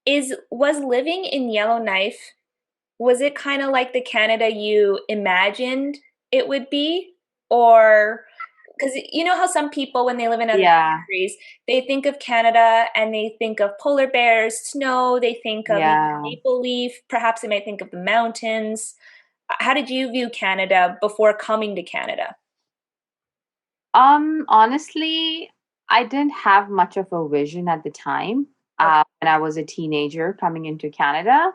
Was living in Yellowknife, was it kind of like the Canada you imagined it would be? Or because you know how some people, when they live in other Yeah, countries, they think of Canada and they think of polar bears, snow, they think of maybe yeah. maple leaf, perhaps they might think of the mountains. How did you view Canada before coming to Canada? Honestly, I didn't have much of a vision at the time. Okay. When I was a teenager coming into Canada.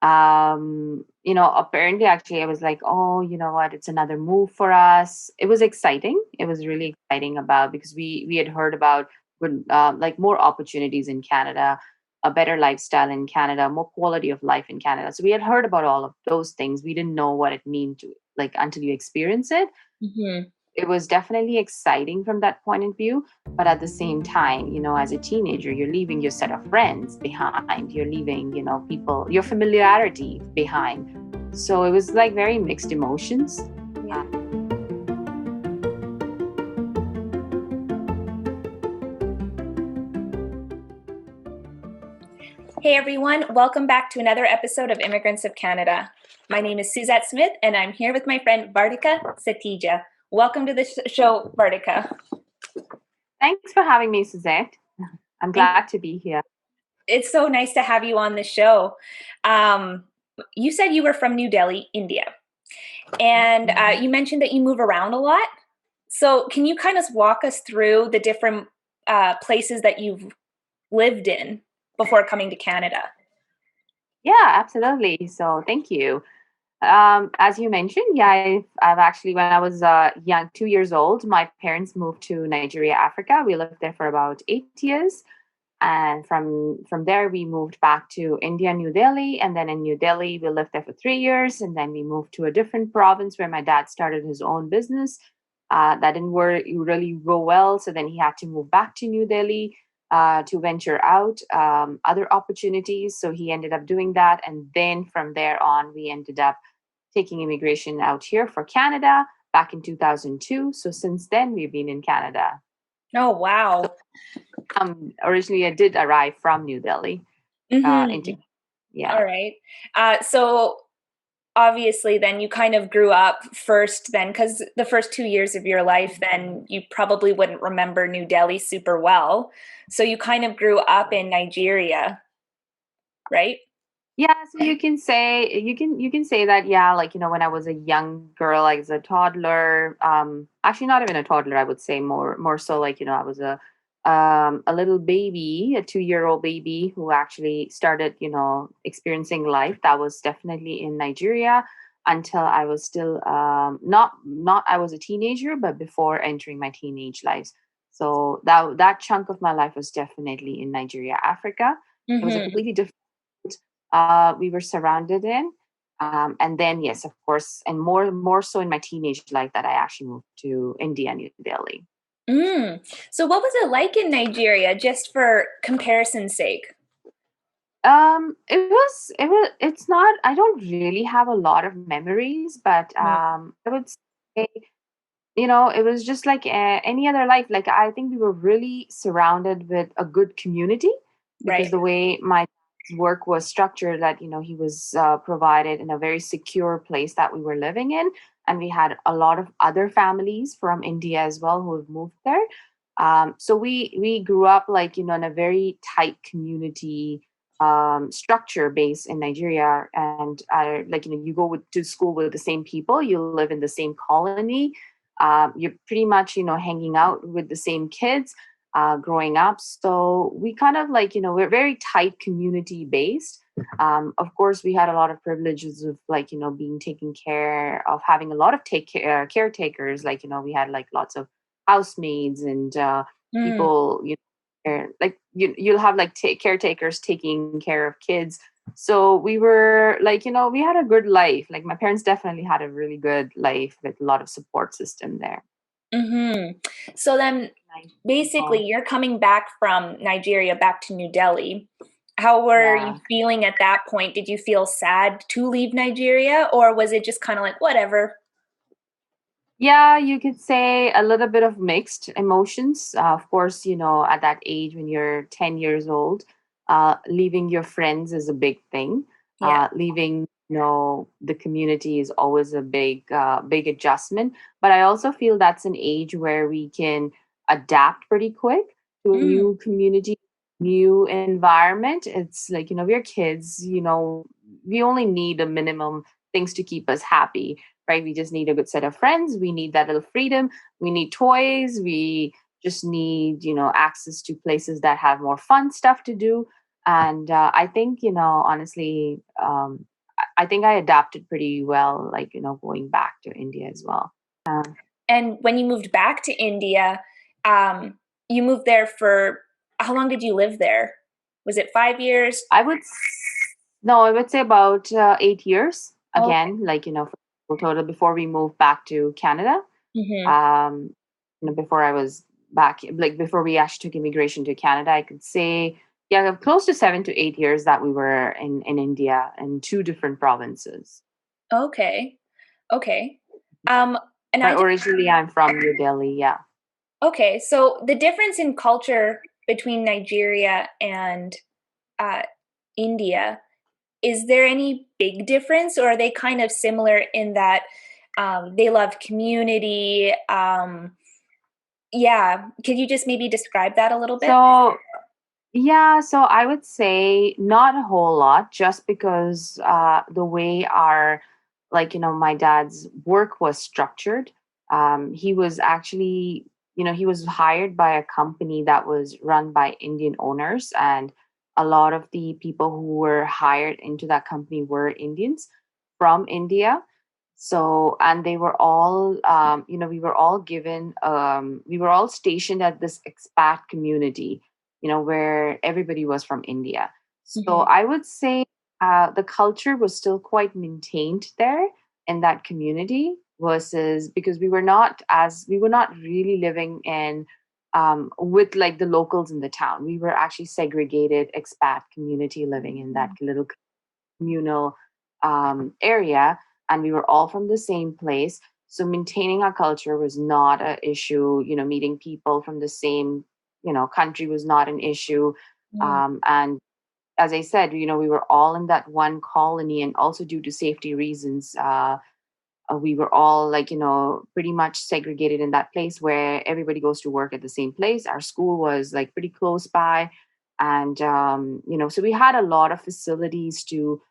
Apparently, actually, I was like, oh, you know what? It's another move for us. It was exciting. It was really exciting about because we had heard about good, like more opportunities in Canada, a better lifestyle in Canada, more quality of life in Canada. So we had heard about all of those things. We didn't know what it mean to like until you experience it. Hmm. It was definitely exciting from that point of view. But at the same time, as a teenager, you're leaving your set of friends behind. You're leaving, people, your familiarity behind. So it was like very mixed emotions. Yeah. Uh, Hey everyone, welcome back to another episode of Immigrants of Canada. My name is Suzette Smith and I'm here with my friend Vartika Satija. Welcome to the show, Vartika. Thanks for having me, Suzette. I'm Thank glad to be here. It's so nice to have you on the show. Um, you said you were from New Delhi, India, and Mhm. you mentioned that you move around a lot. So, can you kind of walk us through the different places that you've lived in before coming to Canada? Yeah, absolutely. So thank you. As you mentioned, yeah, I've actually, when I was young, 2 years old, my parents moved to Nigeria, Africa. We lived there for about 8 years. And from there, we moved back to India, New Delhi. And then in New Delhi, we lived there for 3 years. And then we moved to a different province where my dad started his own business. That didn't work really go well. So then he had to move back to New Delhi to venture out other opportunities. So he ended up doing that. And then from there on, we ended up taking immigration out here for Canada back in 2002. So since then, we've been in Canada. Oh, wow. Originally, I did arrive from New Delhi into, Mm-hmm. yeah. All right. So obviously then you kind of grew up first then because the first 2 years of your life then you probably wouldn't remember New Delhi super well, so you kind of grew up in Nigeria, right? Yeah, so you can say that, yeah, like when I was a young girl, like as a toddler, actually not even a toddler, I would say more so like I was a little baby, a 2-year-old baby who actually started experiencing life. That was definitely in Nigeria until I was still not I was a teenager, but before entering my teenage lives. So that chunk of my life was definitely in Nigeria, Africa. It was a Mm-hmm. completely different we were surrounded in. And then, yes, of course, and more so in my teenage life that I actually moved to India, New Delhi. So what was it like in Nigeria, just for comparison's sake? It's not, I don't really have a lot of memories, but Mm. I would say, it was just like any other life. Like, I think we were really surrounded with a good community because Right. the way my work was structured, that, he was provided in a very secure place that we were living in. And we had a lot of other families from India as well who have moved there. So we grew up like, in a very tight community structure base in Nigeria. And like, you go to school with the same people, you live in the same colony, you're pretty much hanging out with the same kids growing up. So we kind of like we're very tight community based. Of course, we had a lot of privileges of like being taken care of, having a lot of caretakers. Like we had like lots of housemaids and Mm. people like you'll have like caretakers taking care of kids. So we were like we had a good life. Like my parents definitely had a really good life with a lot of support system there. Mm-hmm. So then Nice. basically Oh, you're coming back from Nigeria back to New Delhi. How were you yeah. feeling at that point? Did you feel sad to leave Nigeria, or was it just kind of like whatever? Yeah, you could say a little bit of mixed emotions. Of course, at that age when you're 10 years old, Leaving your friends is a big thing. Yeah. Leaving, the community is always a big adjustment. But I also feel that's an age where we can adapt pretty quick to a Mm, new community, new environment. It's like, we're kids, we only need a minimum things to keep us happy, right? We just need a good set of friends. We need that little freedom. We need toys. We just need, access to places that have more fun stuff to do. And I think, honestly, I think I adapted pretty well, like, going back to India as well. Uh, and when you moved back to India, um, you moved there for how long did you live there? Was it 5 years? I would, no, I would say about 8 years Okay. again, like, for total before we moved back to Canada. Hmm. Um, before I was back, like before we actually took immigration to Canada, I could say, yeah, close to 7 to 8 years that we were in India in two different provinces. Okay. Okay. Um, and I But just originally, I'm from New Delhi. Yeah. okay. So the difference in culture between Nigeria and uh, India, is there any big difference, or are they kind of similar in that they love community? Yeah. Could you just maybe describe that a little bit? So yeah, so I would say not a whole lot, just because the way our, like, my dad's work was structured. He was actually, he was hired by a company that was run by Indian owners, and a lot of the people who were hired into that company were Indians from India. So, and they were all, we were all given, we were all stationed at this expat community, where everybody was from India. So Hmm. I would say the culture was still quite maintained there in that community versus because we were not really living in with like the locals in the town. We were actually segregated expat community living in that little communal area, and we were all from the same place. So maintaining our culture was not an issue. Meeting people from the same country was not an issue. Mm. And as I said, we were all in that one colony, and also due to safety reasons, we were all like pretty much segregated in that place where everybody goes to work at the same place. Our school was like pretty close by, and so we had a lot of facilities to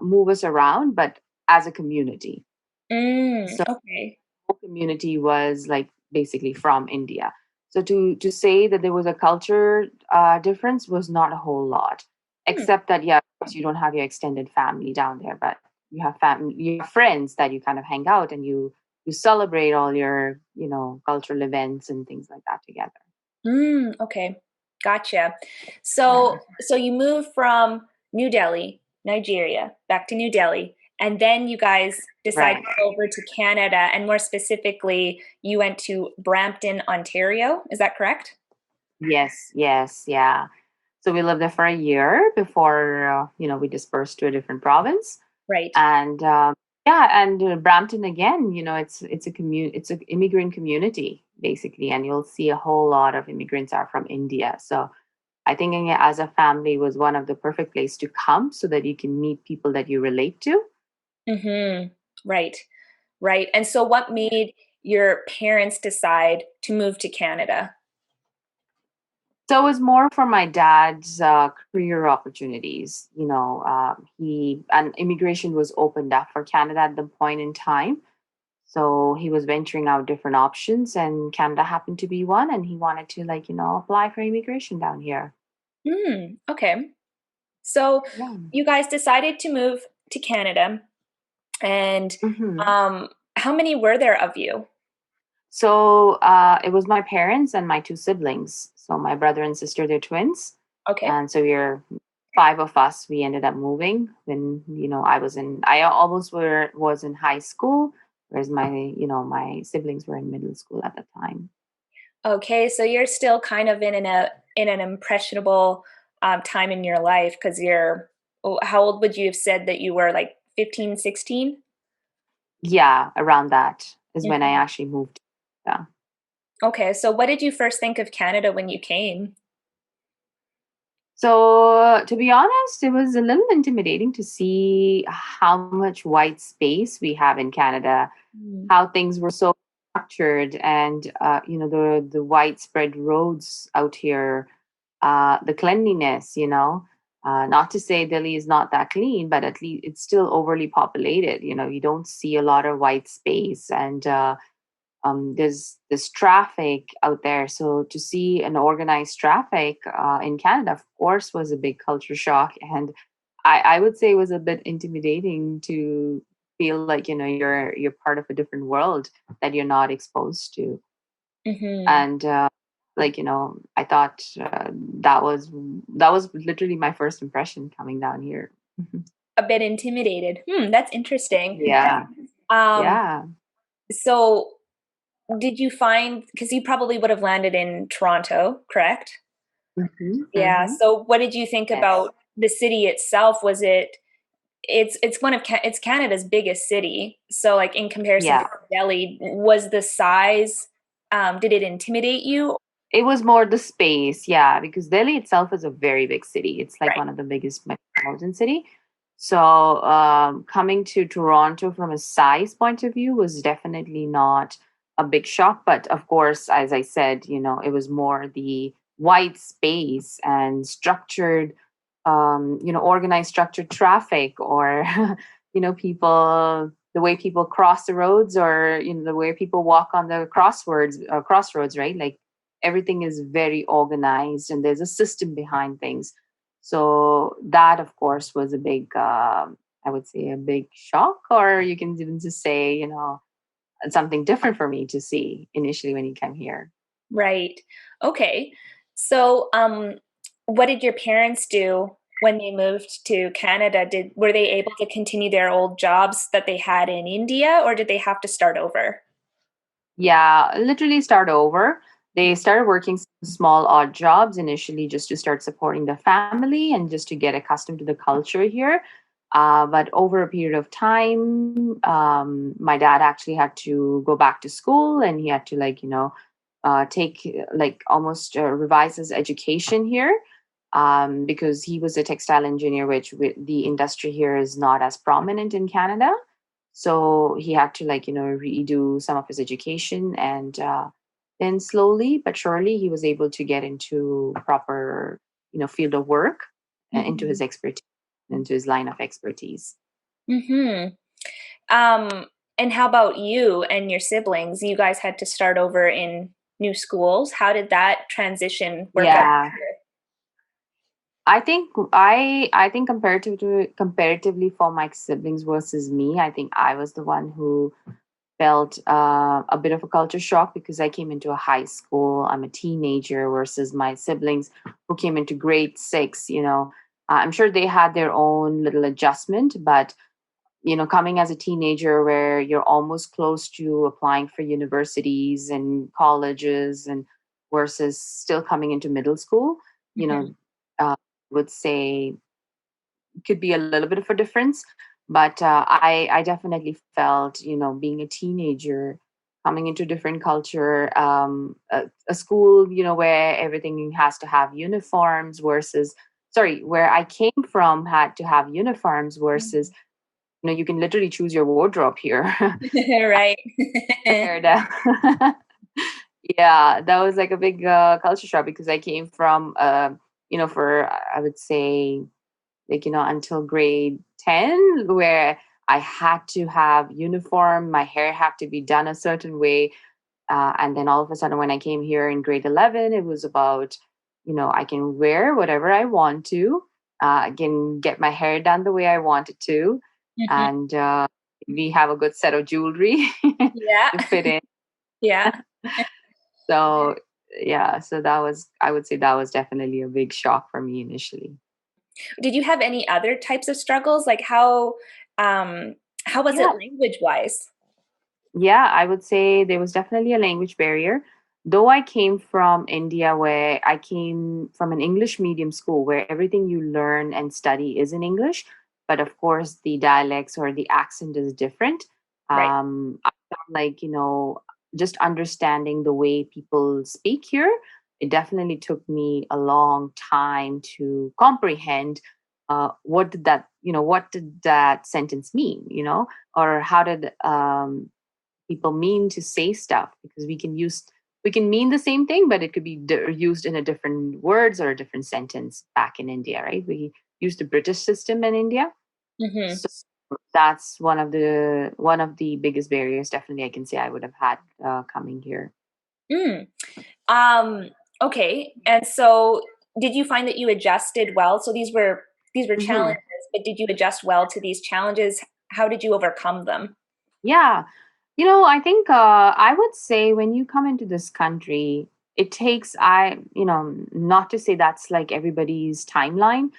move us around, but as a community. Mm, So okay. whole community was like basically from India. So to say that there was a culture difference was not a whole lot, Hmm. except that yeah, of course you don't have your extended family down there, but you have family, you have friends that you kind of hang out and you celebrate all your cultural events and things like that together. Mm, okay. Gotcha. Yeah. So you moved from New Delhi, Nigeria, back to New Delhi, and then you guys decided Right. to go over to Canada, and more specifically, you went to Brampton, Ontario. Is that correct? Yes. Yes. Yeah. So we lived there for a year before we dispersed to a different province. Right. And yeah, and Brampton again, it's an immigrant community basically, and you'll see a whole lot of immigrants are from India. So I think as a family was one of the perfect place to come so that you can meet people that you relate to. Mm-hmm. Right. Right. And so what made your parents decide to move to Canada? So it was more for my dad's career opportunities. He and immigration was opened up for Canada at the point in time. So he was venturing out different options, and Canada happened to be one. And he wanted to, like, apply for immigration down here. Mm, okay. So Yeah. you guys decided to move to Canada, and Hmm. how many were there of you? So it was my parents and my two siblings. So my brother and sister, they're twins. Okay. And so we're five of us. We ended up moving when, I almost was in high school, whereas my siblings were in middle school at the time. Okay, so you're still kind of in an impressionable time in your life because you're how old would you have said that you were, like 15, 16? Yeah, around that is when I actually moved. Yeah. Okay, so what did you first think of Canada when you came? So, to be honest, it was a little intimidating to see how much white space we have in Canada, Mm. how things were so structured, and the widespread roads out here, the cleanliness. Not to say Delhi is not that clean, but at least it's still overly populated. You don't see a lot of white space, and there's this traffic out there. So to see an organized traffic in Canada, of course, was a big culture shock, and I would say it was a bit intimidating to feel like you're part of a different world that you're not exposed to. Hmm. And I thought that was literally my first impression coming down here. Mhm. A bit intimidated. That's interesting. Yeah, Um, yeah. so did you find, because you probably would have landed in Toronto, correct? Hmm, Yeah. hmm. So what did you think Yes. about the city itself? Was it's one of it's Canada's biggest city. So like in comparison to Yeah. Delhi, was the size did it intimidate you? It was more the space, yeah, because Delhi itself is a very big city. It's like Right. one of the biggest metropolitan city. So coming to Toronto from a size point of view was definitely not a big shock. But of course, as I said, it was more the white space and structured, organized structured traffic, or people, the way people cross the roads, or the way people walk on the crossroads, right? Like everything is very organized and there's a system behind things. So that, of course, was a big, I would say, a big shock, or you can even just say, something different for me to see initially when you came here. Right. Okay. So what did your parents do when they moved to Canada? Did were they able to continue their old jobs that they had in India, or did they have to start over? Yeah, literally start over. They started working some small odd jobs initially just to start supporting the family and just to get accustomed to the culture here. But over a period of time, my dad actually had to go back to school, and he had to, like, take, like, almost revise his education here, because he was a textile engineer, which the industry here is not as prominent in Canada. So he had to, like, redo some of his education, and then slowly but surely he was able to get into proper, field of work, into his Hmm. expertise, into his line of expertise. Hmm. Um, and how about you and your siblings? You guys had to start over in new schools. How did that transition work out? Yeah, I think comparatively for my siblings versus me, I think I was the one who felt a bit of a culture shock because I came into a high school. I'm a teenager versus my siblings who came into grade six. I'm sure they had their own little adjustment, but coming as a teenager where you're almost close to applying for universities and colleges, and versus still coming into middle school, you Hmm. know, would say could be a little bit of a difference. But I definitely felt, being a teenager, coming into different culture, a school, where everything has to have uniforms versus, sorry, where I came from had to have uniforms versus, you can literally choose your wardrobe here. Right. Compared, yeah, that was like a big culture shock because I came from, for, I would say, like, until grade 10, where I had to have uniform, my hair had to be done a certain way. And then all of a sudden, when I came here in grade 11, it was about, I can wear whatever I want to, I can get my hair done the way I wanted to, Hmm. and we have a good set of jewelry Yeah. to fit in. Yeah. So yeah, so that was, I would say, that was definitely a big shock for me initially. Did you have any other types of struggles? Like how was it Yeah, language wise? yeah, I would say there was definitely a language barrier. Though I came from India, where I came from an English medium school where everything you learn and study is in English, but of course the dialects or the accent is different. Right. I felt like, just understanding the way people speak here. it definitely took me a long time to comprehend what did that sentence mean, or how did people mean to say stuff, because we can mean the same thing, but it could be used in a different words or a different sentence back in India, right? We use the British system in India. Mm-hmm. So that's one of the biggest barriers, definitely, I can say I would have had coming here. Mm. Um, okay. And so did you find that you adjusted well? So these were Hmm. challenges, but did you adjust well to these challenges? How did you overcome them? Yeah. I think I would say when you come into this country, it takes, not to say that's like everybody's timeline,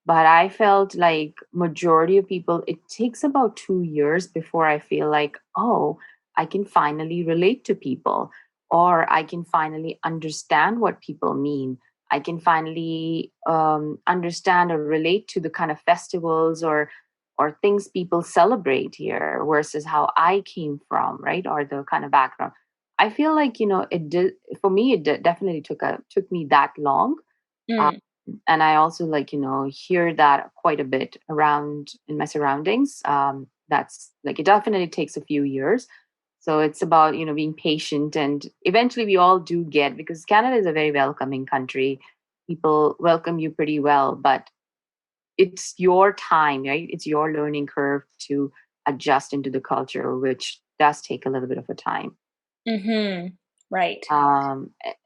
but I felt like majority of people, it takes about 2 years before I feel like, oh, I can finally relate to people, or I can finally understand what people mean. I can finally understand or relate to the kind of festivals or things people celebrate here versus how I came from, right? Or the kind of background. I feel like, it did for me, definitely took me that long. Um, Mm. and I also like, hear that quite a bit around in my surroundings. That's like, it definitely takes a few years. So it's about, being patient, and eventually we all do get, because Canada is a very welcoming country. People welcome you pretty well, but it's your time, right? It's your learning curve to adjust into the culture, which does take a little bit of a time. Mm-hmm. Right.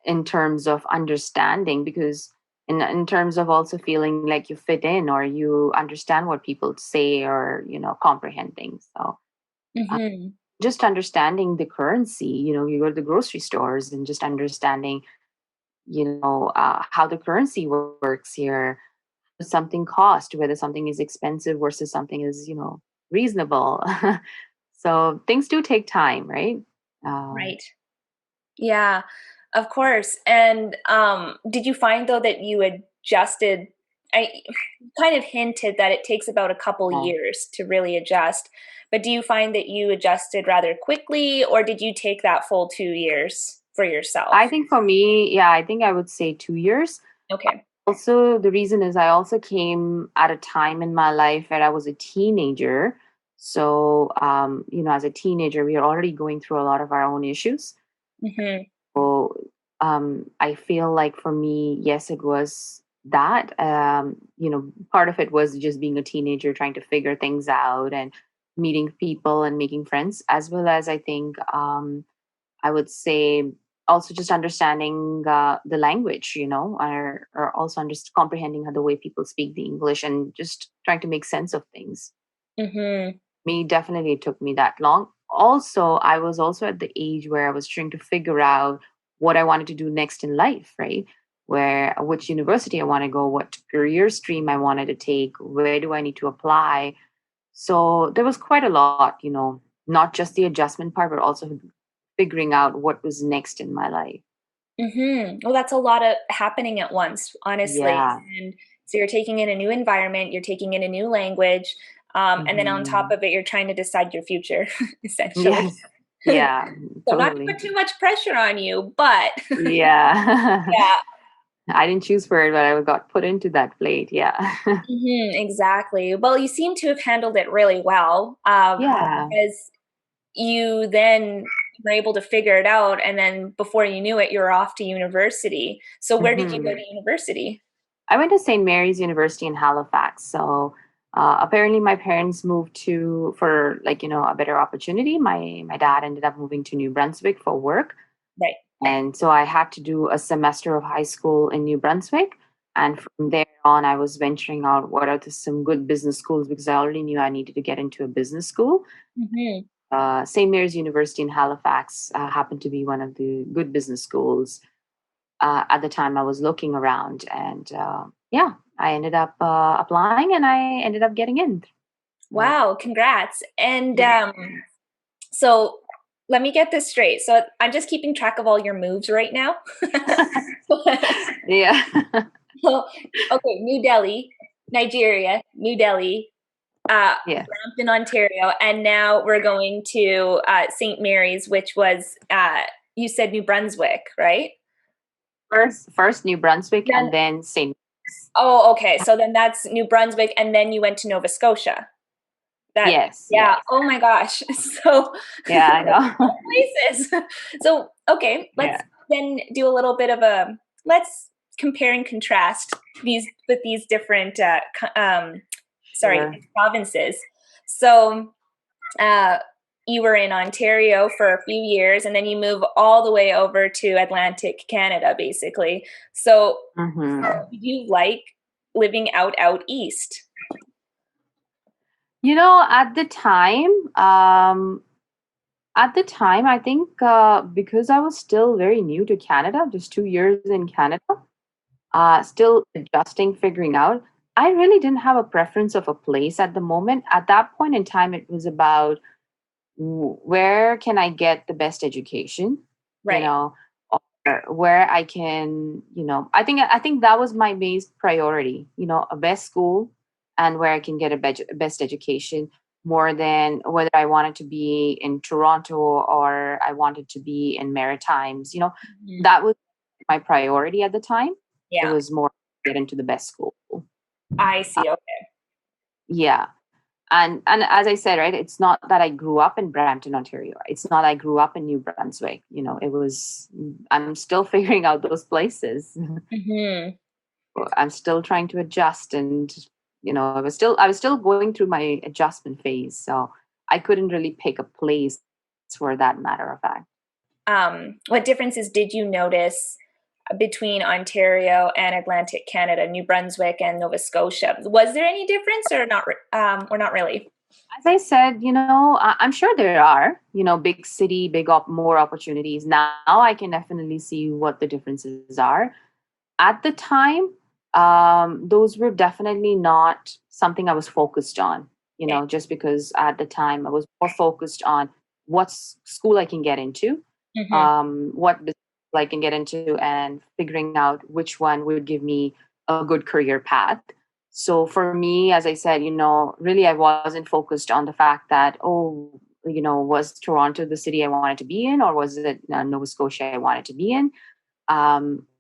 In terms of understanding, because in terms of also feeling like you fit in or you understand what people say, or comprehend things. So uh, Mm-hmm. just understanding the currency, you go to the grocery stores and just understanding, how the currency works here, something cost, whether something is expensive versus something is, reasonable. So things do take time, right? Um, Right. Yeah, of course. And did you find though that you adjusted? I kind of hinted that it takes about a couple uh, years to really adjust, but do you find that you adjusted rather quickly, or did you take that full 2 years for I yourself? think for me, yeah, I think I would say 2 years. Okay. Also, the reason is I also came at a time in my life where I was a teenager. So, as a teenager, we are already going through a lot of our own issues. Mm-hmm. So I feel like for me, yes, it was that. Part of it was just being a teenager, trying to figure things out and meeting people and making friends, as well as I think I would say also just understanding the language, or also comprehending how the way people speak the English and just trying to make sense of things. Mm-hmm. Me, definitely it took me that long. Also, I was also at the age where I was trying to figure out what I wanted to do next in life, right? Where which university I want to go, what career stream I wanted to take, where do I need to apply. So there was quite a lot, not just the adjustment part, but also figuring out what was next in my life. Mm-hmm. Well, that's a lot of happening at once, honestly. Yeah. And so you're taking in a new environment, you're taking in a new language, and then on top Mhm. of it, you're trying to decide your future, essentially. Yes. Yeah, So not to totally. put too much pressure on you, but Yeah. yeah, I didn't choose for it, but I got put into that plate. Yeah. exactly. Well, you seem to have handled it really well, Yeah. because you then were able to figure it out, and then before you knew it, you were off to university. So where did you go Hmm. to university? I went to St. Mary's University in Halifax. So apparently, my parents moved to for like a better opportunity. My dad ended up moving to New Brunswick for work, Right. and so I had to do a semester of high school in New Brunswick. And from there on, I was venturing out what are some good business schools, because I already knew I needed to get into a business school. Hmm. St. Mary's University in Halifax happened to be one of the good business schools at the time I was looking around. And yeah, I ended up applying and I ended up getting in. So, Wow, congrats. And yeah. so let me get this straight. So I'm just keeping track of all your moves right now. Yeah. So, okay, New Delhi, Nigeria, New Delhi, Yeah. Brampton, Ontario, and now we're going to St. Mary's, which was, you said New Brunswick, right? first New Brunswick Then, and then St. oh, okay. So then that's New Brunswick, and then you went to Nova Scotia. That, Yes, yeah. yes. Oh my gosh. So Yeah, I know. places. So okay, let's Yeah, then do a little bit of a let's compare and contrast these with these different sorry, sure. provinces. So uh you were in Ontario for a few years and then you move all the way over to Atlantic Canada basically. So Hmm. do you like living out east? You know, at the time, I think because I was still very new to Canada, just 2 years in Canada, still adjusting, figuring out. I really didn't have a preference of a place at the moment. At that point in time, it was about where can I get the best education, you Right. know, or where I can, I think that was my main priority, a best school and where I can get a best education more than whether I wanted to be in Toronto or I wanted to be in Maritimes. Mhm. That was my priority at the time. It Yeah, was more get into the best school. I Uh, see. Okay. yeah. And as I said, right, it's not that I grew up in Brampton, Ontario. It's not I grew up in New Brunswick. It was I'm still figuring out those places. Hmm. I'm still trying to adjust, and I was still going through my adjustment phase. So I couldn't really pick a place for that matter of fact. What differences did you notice between Ontario and Atlantic Canada, New Brunswick and Nova Scotia? Was there any difference or not really? As I said, I'm sure there are, big city, more opportunities. Now I can definitely see what the differences are. At the time, those were definitely not something I was focused on, Okay. just because at the time I was more focused on what school I can get into, Hmm. what business I can get into, and figuring out which one would give me a good career path. So for me, as I said, really I wasn't focused on the fact that, oh, was Toronto the city I wanted to be in, or was it Nova Scotia I wanted to be in?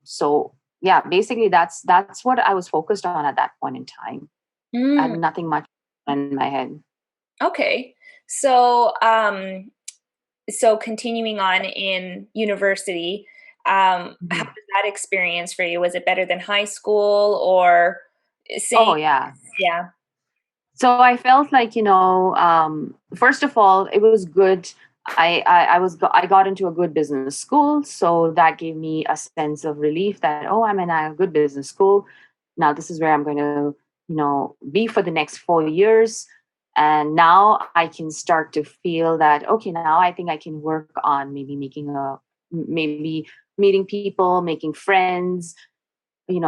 So yeah, basically that's what I was focused on at that point in time. I had Mm, nothing much in my head. okay. So, so continuing on in university, how Mhm. was that experience for you? Was it better than high school or same? Oh yeah. Yeah. So I felt like, first of all, it was good. I got into a good business school, so that gave me a sense of relief that, oh, I'm in a good business school. Now this is where I'm going to, be for the next 4 years. And now I can start to feel that, okay, now I think I can work on maybe meeting people, making friends,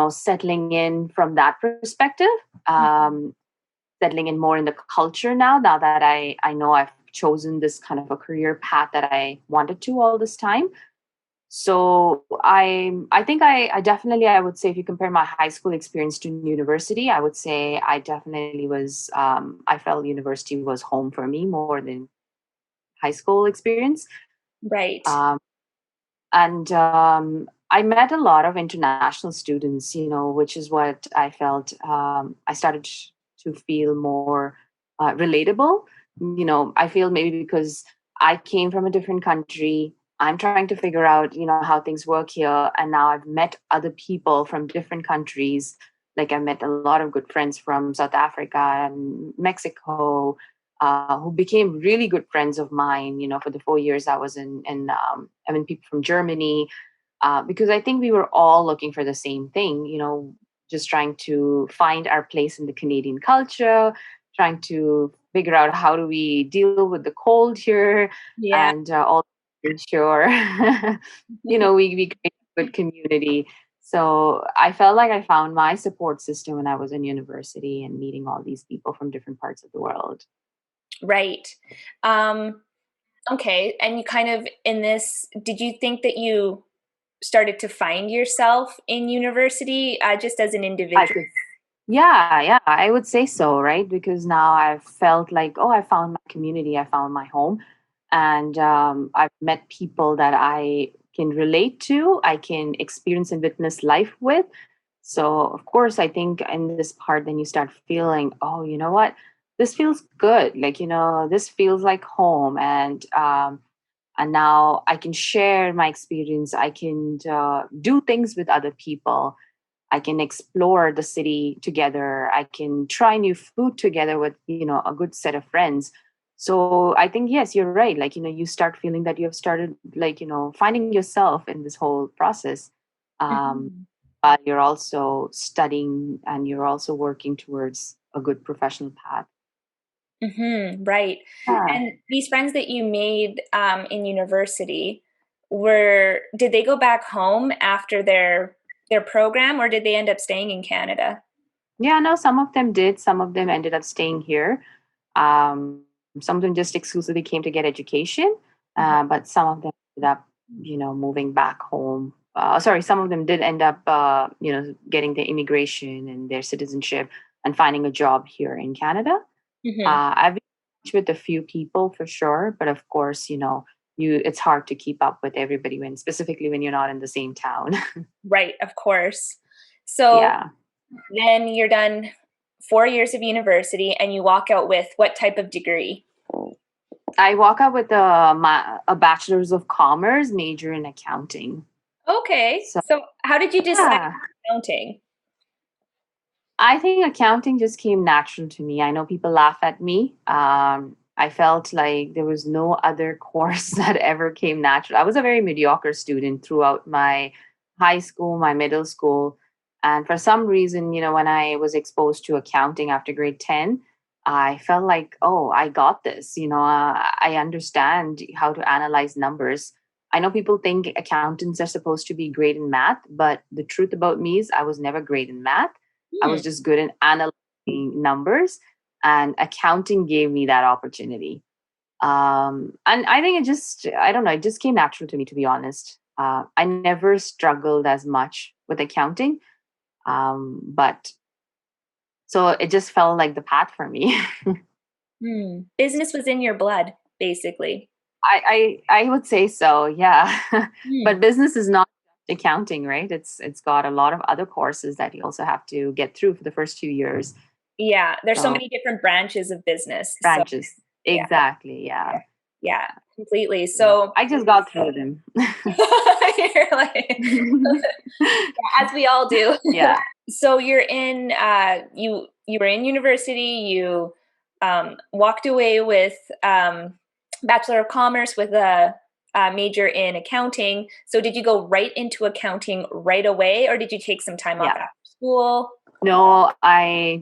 settling in from that perspective. Mhm. Um, Settling in more in the culture now that I know I've chosen this kind of a career path that I wanted to all this time. So I think I definitely, I would say, if you compare my high school experience to university, I would say I definitely was I felt university was home for me more than high school experience. Right. um, and I met a lot of international students, which is what I felt. I started to feel more relatable. I feel maybe because I came from a different country, I'm trying to figure out, how things work here, and now I've met other people from different countries. Like I met a lot of good friends from South Africa and Mexico, who became really good friends of mine, for the 4 years I was I mean, people from Germany, because I think we were all looking for the same thing, just trying to find our place in the Canadian culture, trying to figure out how do we deal with the cold here, Yeah. and all ensure, we create a good community. So I felt like I found my support system when I was in university and meeting all these people from different parts of the world. Right. Um, okay. And you kind of in this, did you think that you started to find yourself in university just as an I individual? could Yeah, yeah, I would say so, right? Because now I've felt like, oh, I found my community, I found my home, and I've met people that I can relate to, I can experience and witness life with. So, of course, I think in this part, then you start feeling, oh, you know what? This feels good. Like, this feels like home. And now I can share my experience. I can do things with other people. I can explore the city together. I can try new food together with, a good set of friends. So I think, yes, you're right. Like, you start feeling that you have started, like, finding yourself in this whole process. Um, Mhm. but you're also studying and you're also working towards a good professional path. Right. Yeah. And these friends that you made in university did they go back home after their program, or did they end up staying in Canada? Yeah, no, some of them did. Some of them ended up staying here. Um, some of them just exclusively came to get education, Mhm. but some of them ended up, moving back home. Sorry, some of them did end up, getting their immigration and their citizenship and finding a job here in Canada. Mhm. I've been in touch with a few people for sure, but of course, it's hard to keep up with everybody specifically when you're not in the same town. Right, of course. So Yeah. then you're done 4 years of university and you walk out with what type of degree? I walk out with a bachelor's of commerce major in accounting. Okay. So So how did you decide yeah, accounting? I think accounting just came natural to me. I know people laugh at me. I felt like there was no other course that ever came natural. I was a very mediocre student throughout my high school, my middle school. And for some reason, when I was exposed to accounting after grade 10, I felt like, oh, I got this. I understand how to analyze numbers. I know people think accountants are supposed to be great in math, but the truth about me is I was never great in math. I Hmm. was just good in analyzing numbers, and accounting gave me that opportunity. And I think I don't know, it just came natural to me, to be honest. I never struggled as much with accounting, but so it just felt like the path for me. Business was in your blood, basically. I would say so, yeah. Hmm. But business is not just accounting, right? It's got a lot of other courses that you also have to get through for the first 2 years. Yeah, there's so So many different branches of business. So branches. yeah, Exactly. Yeah. yeah, completely. Yeah. So I just got through them. you're like, as we all do. Yeah. So you're in you were in university, you walked away with Bachelor of Commerce with a major in accounting. So did you go right into accounting right away, or did you take some time off Yeah. after school? No,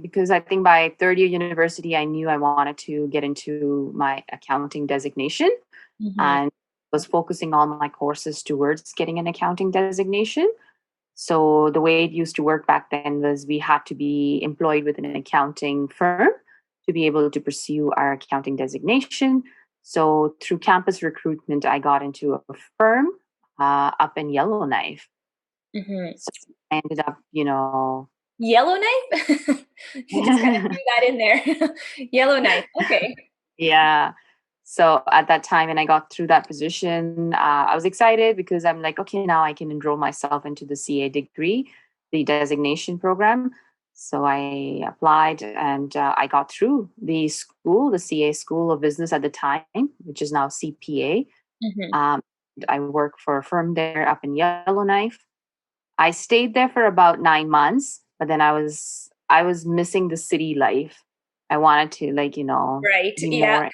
because I think by third year university, I knew I wanted to get into my accounting designation Hmm. and was focusing all my courses towards getting an accounting designation. So the way it used to work back then was we had to be employed with an accounting firm to be able to pursue our accounting designation. So through campus recruitment, I got into a firm up in Yellowknife. Hmm. So I ended up, Yellowknife? You just kind of threw that in there. Yellowknife. Okay. yeah. So at that time, when I got through that position, I was excited because I'm like, okay, now I can enroll myself into the CA degree, the designation program. So I applied and I got through the school, the CA School of Business at the time, which is now CPA. Hmm. Um, I worked for a firm there up in Yellowknife. I stayed there for about 9 months, but then I was missing the city life. I wanted to Right. be Yeah. more.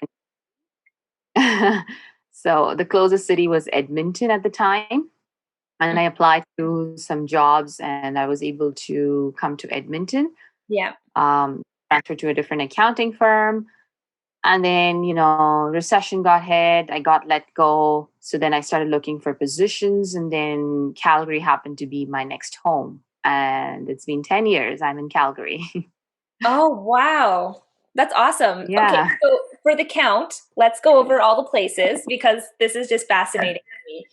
So the closest city was Edmonton at the time. And I applied to some jobs and I was able to come to Edmonton, Yeah. transfer to a different accounting firm. And then, recession got hit, I got let go. So then I started looking for positions. And then Calgary happened to be my next home. And it's been 10 years I'm in Calgary. Oh, wow. That's awesome. Okay, Yeah. so for the count, let's go over all the places because this is just fascinating to me.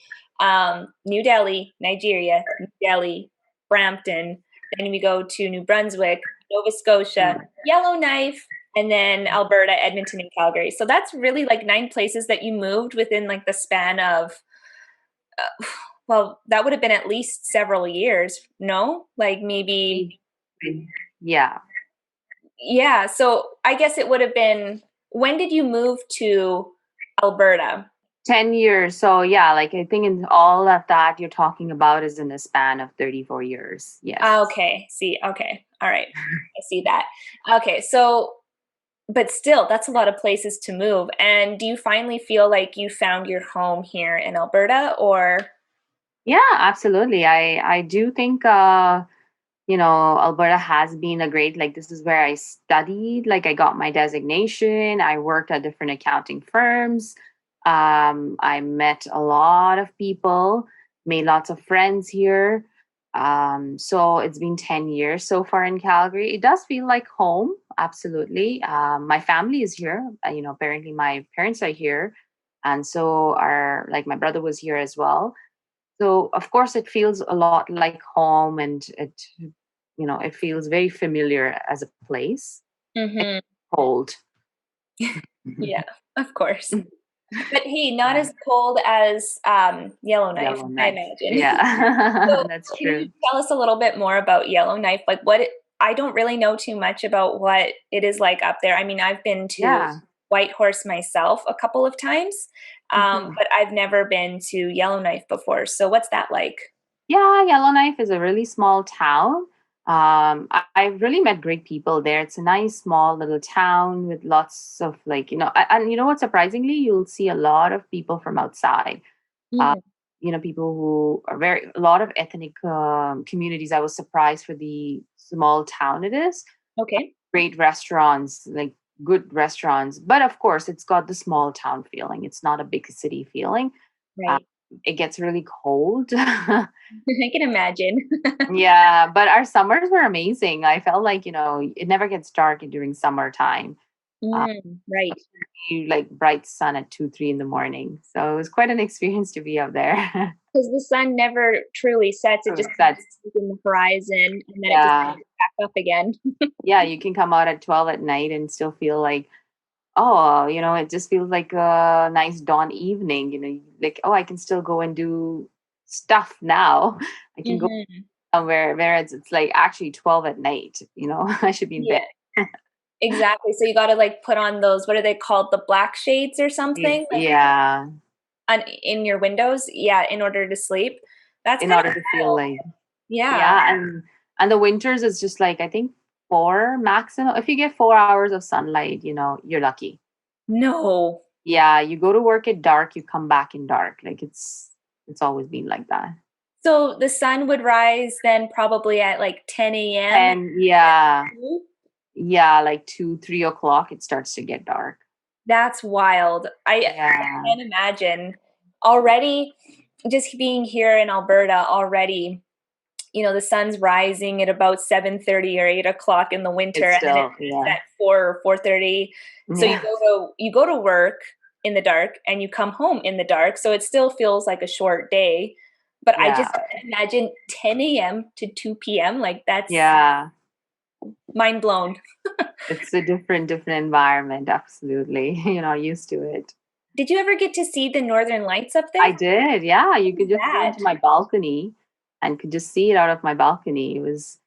New Delhi, Nigeria, New Delhi, Brampton, then we go to New Brunswick, Nova Scotia, Yellowknife, and then Alberta, Edmonton, and Calgary. So that's really like 9 places that you moved within like the span of Well, that would have been at least several years, no? Like maybe, Yeah, yeah. So I guess it would have been, when did you move to Alberta? 10 years. So yeah, like I think in all of that you're talking about is in a span of 34 years. Ah, Yes. okay. See, okay. All right. I see that. Okay. So, but still, that's a lot of places to move. And do you finally feel like you found your home here in Alberta or? Yeah, absolutely. I do think Alberta has been a great, like, this is where I studied, like, I got my designation, I worked at different accounting firms. I met a lot of people, made lots of friends here. So it's been 10 years so far in Calgary. It does feel like home, absolutely. My family is here. Apparently my parents are here. And so like my brother was here as well. So of course it feels a lot like home, and it feels very familiar as a place. Mhm. Cold. Yeah, of course. But hey, not as cold as Yellowknife, I Yellowknife. imagine. Yeah, So, that's can you true. tell us a little bit more about Yellowknife? Like, I don't really know too much about what it is like up there. I mean, I've been to Yeah. Whitehorse myself a couple of times, Mhm. but I've never been to Yellowknife before. So, what's that like? Yeah, Yellowknife is a really small town. I've really met great people there. It's a nice small little town with lots of, like, and you know what? Surprisingly, you'll see a lot of people from outside. Uh, Mm, People who are a lot of ethnic communities. I was surprised for the small town it is. okay, Great restaurants, like good restaurants. But of course, it's got the small town feeling. It's not a big city feeling. Uh, right. it gets really cold. I can imagine. Yeah, but our summers were amazing. I felt like, it never gets dark during summertime. Uh, Right. you like bright sun at 2, 3 in the morning. So it was quite an experience to be up there. Because the sun never truly sets, it just kind of That's, sits in the horizon and then it just yeah. comes back up again. Yeah, you can come out at 12 at night and still feel like, oh, it just feels like a nice dawn evening, like, oh, I can still go and do stuff now. I can go Mhm. somewhere, whereas it's like actually 12 at night, I should be in bed. Yeah, exactly. So you gotta, like, put on those, what are they called? The black shades or something? Like, Yeah, on in your windows? Yeah, in order to sleep. That's in kinda order to feel wild. like, Yeah. yeah, and the winters is just like, I think 4 maximum. If you get 4 hours of sunlight, you're lucky. No. Yeah, you go to work at dark, you come back in dark. Like it's always been like that. So the sun would rise then probably at, like, 10 AM? And yeah, yeah, like 2, 3 o'clock, it starts to get dark. That's wild. I Yeah, can't imagine. Already, just being here in Alberta already, the sun's rising at about 7:30 or 8 o'clock in the winter, it's and then it still, sets yeah, at 4 or 4:30. So yeah, you go to work in the dark and you come home in the dark. So it still feels like a short day. But I yeah, just can't imagine 10 a.m. to 2 p.m. Like that's yeah. mind blown. It's a different environment. Absolutely, used to it. Did you ever get to see the Northern Lights up I there? did. Yeah, you What could was just go that? into my balcony and could just see it out of my balcony. It was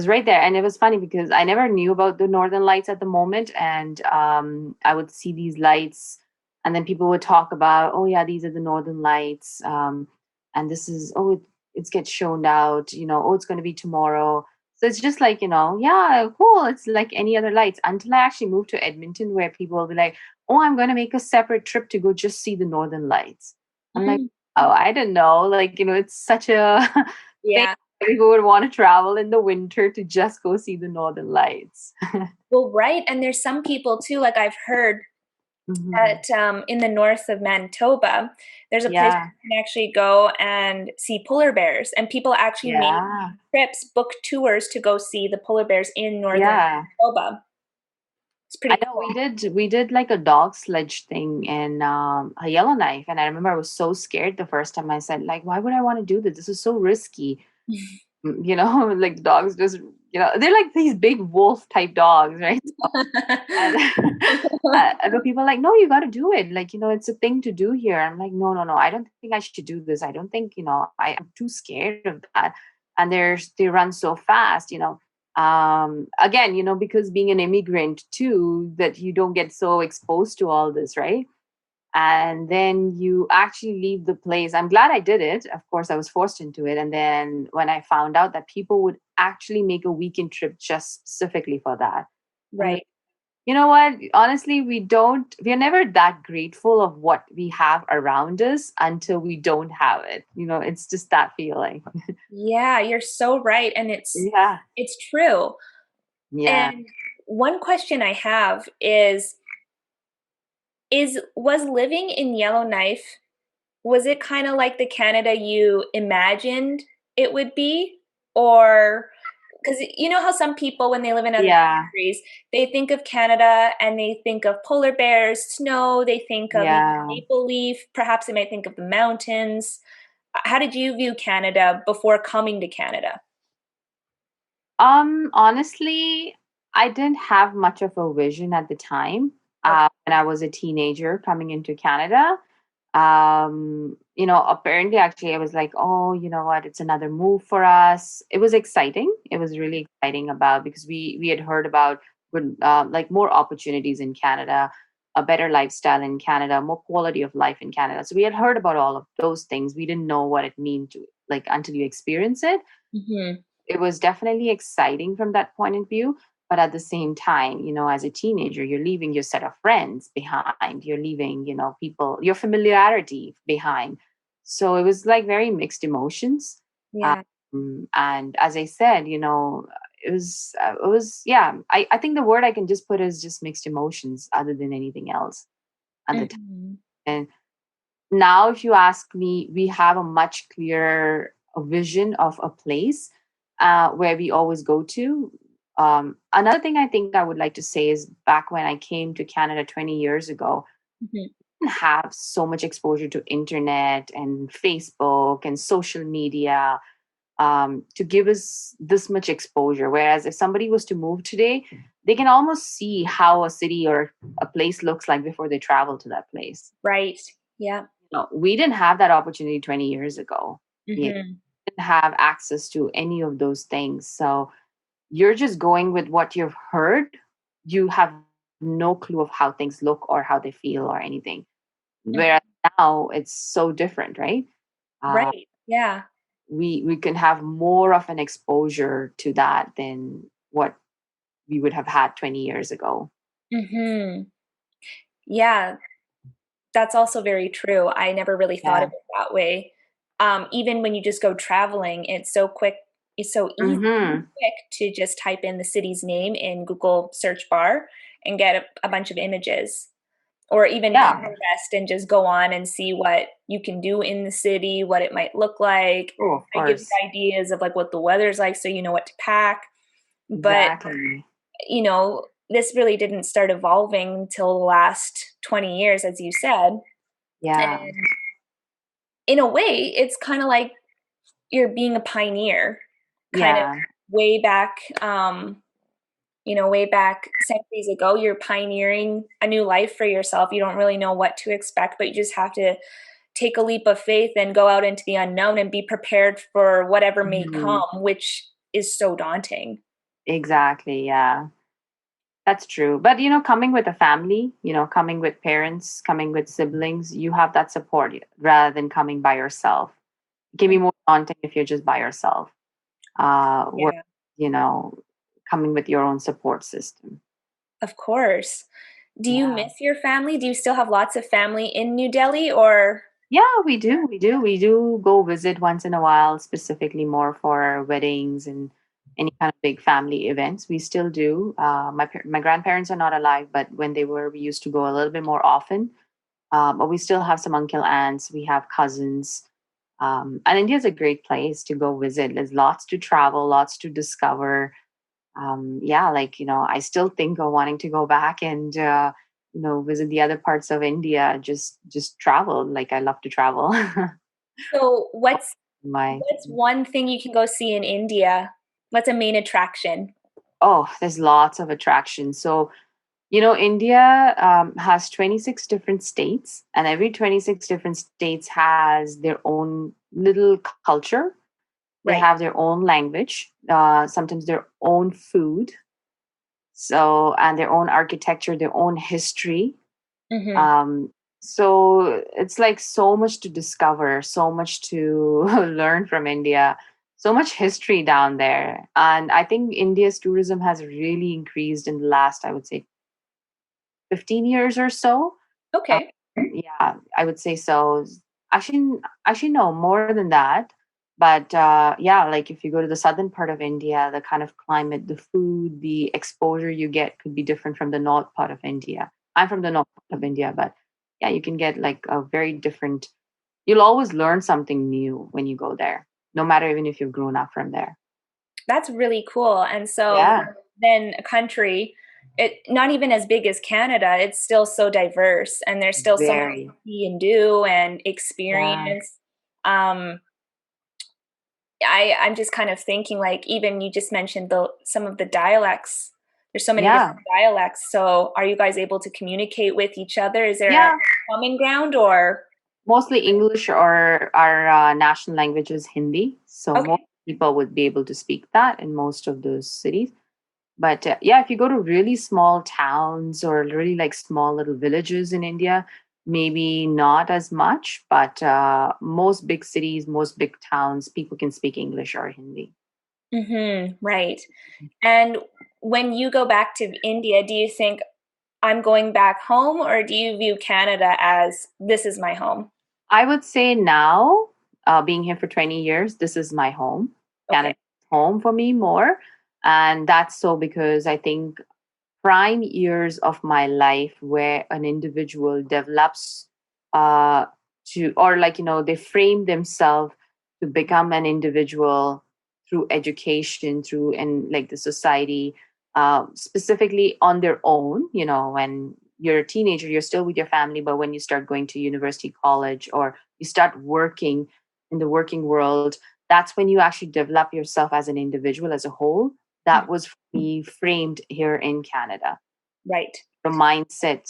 right there, and it was funny because I never knew about the Northern Lights at the moment, and I would see these lights, and then people would talk about, oh yeah, these are the Northern Lights, and this is, oh, it gets shown out, oh, it's going to be tomorrow. So it's just like, yeah, cool. It's like any other lights until I actually moved to Edmonton, where people will be like, oh, I'm going to make a separate trip to go just see the Northern Lights. I'm like, Mm, oh, I don't know. Like, it's such a thing. yeah. People would want to travel in the winter to just go see the Northern Lights. Well, right. And there's some people too, like I've heard Mhm. that in the north of Manitoba, there's a place Yeah, you can actually go and see polar bears, and people actually make yeah, trips, book tours to go see the polar bears in northern yeah. Manitoba. It's I pretty know cool. we did like a dog sledge thing in a Yellowknife, and I remember I was so scared the first time. I said, like, why would I want to do this? This is so risky. Like dogs just they're like these big wolf type dogs, right? And but people are like, no, you got to do it. Like, it's a thing to do here. I'm like, no, no, no. I don't think I should do this. I don't think, I'm too scared of that. And they run so fast, again, because being an immigrant too, that you don't get so exposed to all this, right? And then you actually leave the place. I'm glad I did it. Of course, I was forced into it. And then when I found out that people would actually make a weekend trip just specifically for that, I'm like, Right. you know what? Honestly, we're never that grateful of what we have around us until we don't have it. It's just that feeling. Yeah, you're so right. And Yeah. it's true. Yeah. And one question I have is was living in Yellowknife, was it kind of like the Canada you imagined it would be? Or because you know how some people, when they live in other Yeah. countries, they think of Canada and they think of polar bears, snow, they think of maybe Yeah. maple leaf, perhaps they might think of the mountains. How did you view Canada before coming to Canada? Honestly, I didn't have much of a vision at the time. Okay. When I was a teenager coming into Canada. Apparently, actually, I was like, oh, you know what, it's another move for us. It was exciting. It was really exciting about, because we had heard about good, like, more opportunities in Canada, a better lifestyle in Canada, more quality of life in Canada. So we had heard about all of those things. We didn't know what it mean to, like, until you experience it. Hmm. It was definitely exciting from that point of view. But at the same time, as a teenager, you're leaving your set of friends behind. You're leaving, people, your familiarity behind. So it was like very mixed emotions. Yeah. And as I said, yeah, I think the word I can just put is just mixed emotions other than anything else at the time. Hmm. And now, if you ask me, we have a much clearer vision of a place where we always go to. Another thing I think I would like to say is, back when I came to Canada 20 years ago, Hmm. I didn't have so much exposure to internet and Facebook and social media to give us this much exposure. Whereas if somebody was to move today, they can almost see how a city or a place looks like before they travel to that place. Right. Yeah. No, we didn't have that opportunity 20 years ago. We Hmm. didn't have access to any of those things. So you're just going with what you've heard. You have no clue of how things look or how they feel or anything. Whereas now it's so different, right? Uh, Right. Yeah. we can have more of an exposure to that than what we would have had 20 years ago. Hmm. Yeah. That's also very true. I never really thought of Yeah. it that way. Even when you just go traveling, it's so easy Mm-hmm. quick to just type in the city's name in Google search bar and get a bunch of images. Or even Yeah. Pinterest and just go on and see what you can do in the city, what it might look like. Oh, of It gives you course. ideas of like what the weather's like so you know what to pack. But, Exactly. this really didn't start evolving until the last 20 years, as you said. Yeah. And in a way, it's kind of like you're being a pioneer, kind of Yeah. way back, way back centuries ago. You're pioneering a new life for yourself. You don't really know what to expect, but you just have to take a leap of faith and go out into the unknown and be prepared for whatever may Mhm. come, which is so daunting. Exactly. Yeah. That's true. But, coming with a family, coming with parents, coming with siblings, you have that support rather than coming by yourself. It can be Mm. more daunting if you're just by yourself. Where, Yeah, you know, coming with your own support system. of course. Do you Yeah. miss your family? Do you still have lots of family in New Delhi or? Yeah, we do. We do. We do go visit once in a while, specifically more for weddings and any kind of big family events. We still do. My grandparents are not alive, but when they were, we used to go a little bit more often. But we still have some uncle aunts. We have cousins. And India is a great place to go visit. There's lots to travel, lots to discover. Yeah, like, I still think of wanting to go back and visit the other parts of India. Just travel. Like, I love to travel. So My what's one thing you can go see in India? What's a main attraction? Oh, there's lots of attractions. So, India has 26 different states, and every 26 different states has their own little culture. They Right. have their own language, sometimes their own food, so and their own architecture, their own history. Mm-hmm. Um, so it's like so much to discover, so much to learn from India, so much history down there. And I think India's tourism has really increased in the last, I would say, 15 years or so. Uh, Okay. yeah, I would say so. Actually, no, more than that. But yeah, like if you go to the southern part of India, the kind of climate, the food, the exposure you get could be different from the north part of India. I'm from the north part of India, but yeah, you can get like a very different. You'll always learn something new when you go there, no matter even if you've grown up from there. That's really cool. And so Yeah, then a country, it not even as big as Canada, it's still so diverse and there's still so much very. to see and do and Yeah, experience. Um, I'm just kind of thinking like even you just mentioned the some of the dialects. There's so many yeah, different dialects. So are you guys able to communicate with each other? Is there a yeah. common ground or Mostly English, or our national language is Hindi. So most okay. people would be able to speak that in most of those cities. But yeah, if you go to really small towns or really like small little villages in India, maybe not as much. But most big cities, most big towns, people can speak English or Hindi. Right. And when you go back to India, do you think I'm going back home, or do you view Canada as this is my home? I would say now, being here for 20 years, this is my home. Okay. Canada is home for me more. And that's so because I think prime years of my life where an individual develops uh, or like, they frame themselves to become an individual through education, through and like the society, specifically on their own. When you're a teenager, you're still with your family, but when you start going to university, college, or you start working in the working world, that's when you actually develop yourself as an individual as a whole. Mhm. That was me framed here in Canada. Right. The mindset,